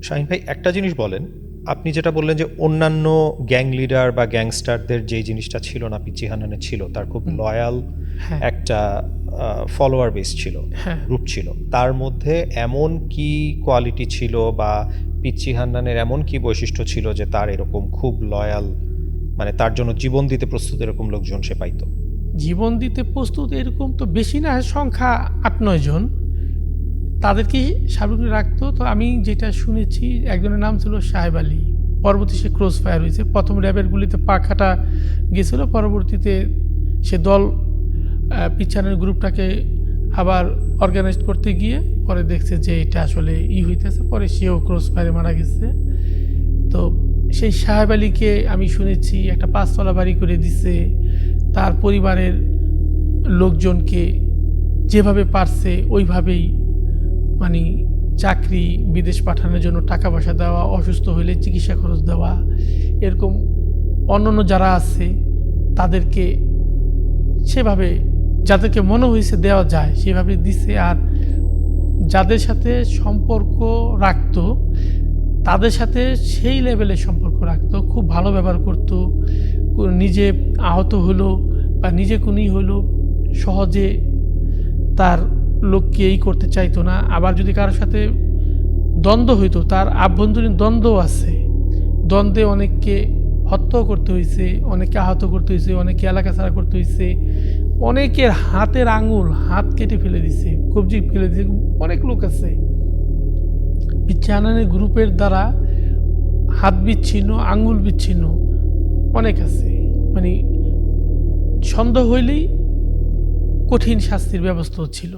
শাহিন ভাই, একটা জিনিস বলেন, আপনি যেটা বললেন যে অন্যান্য গ্যাং লিডার বা গ্যাংস্টারদের যে জিনিসটা ছিল না পিচ্চি হান্নানের ছিল, তার খুব লয়াল হ্যাঁ একটা ফলোয়ার বেস ছিল, হ্যাঁ গ্রুপ ছিল। তার মধ্যে এমন কি কোয়ালিটি ছিল বা পিচ্চি হান্নানের এমন কি বৈশিষ্ট্য ছিল যে তার এরকম খুব লয়াল, মানে তার জন্য জীবন দিতে প্রস্তুত এরকম লোকজন সে পাইতো? জীবন দিতে প্রস্তুত এরকম তো বেশি না, সংখ্যা ৮-৯ জন, তাদেরকে সার্বক্ষণিক রাখতো। তো আমি যেটা শুনেছি, একজনের নাম ছিল সাহেব আলী, পরবর্তী সে ক্রস ফায়ার হয়েছে। প্রথম র্যাবের গুলিতে পা কাটা গেছিলো, পরবর্তীতে সে দল পিছানের গ্রুপটাকে আবার অর্গানাইজ করতে গিয়ে পরে দেখছে যে এটা আসলে হইতেছে, পরে সেও ক্রস ফায়ারে মারা গেছে। তো সেই সাহেব আলীকে আমি শুনেছি একটা 5 তলা বাড়ি করে দিছে, তার পরিবারের লোকজনকে যেভাবে পারছে ওইভাবেই, মানে চাকরি, বিদেশ পাঠানোর জন্য টাকা পয়সা দেওয়া, অসুস্থ হলে চিকিৎসা খরচ দেওয়া, এরকম অন্যান্য যারা আছে তাদেরকে সেভাবে যাদেরকে মনে হয়েছে দেওয়া যায় সেভাবে দিছে। আর যাদের সাথে সম্পর্ক রাখতো তাদের সাথে সেই লেভেলের সম্পর্ক রাখতো, খুব ভালো ব্যবহার করতো। নিজে আহত হলো বা নিজে কোনই হলো সহজে তার লোককে এই করতে চাইতো না। আবার যদি কারোর সাথে দ্বন্দ্ব হইতো, তার আভ্যন্তরীণ দ্বন্দ্ব আছে, দ্বন্দ্বে অনেককে হত্যাও করতে হয়েছে, অনেককে আহত করতে হয়েছে, অনেককে এলাকা ছাড়া করতে হয়েছে, অনেকের হাতের আঙুল হাত কেটে ফেলে দিছে, কবজি ফেলে দিছে, অনেক লোক আছে পিচ্চি হান্নানের গ্রুপের দ্বারা হাত বিচ্ছিন্ন, আঙুল বিচ্ছিন্ন অনেক আছে। মানে সন্দেহ হইলেই কঠিন শাস্তির ব্যবস্থা ছিল।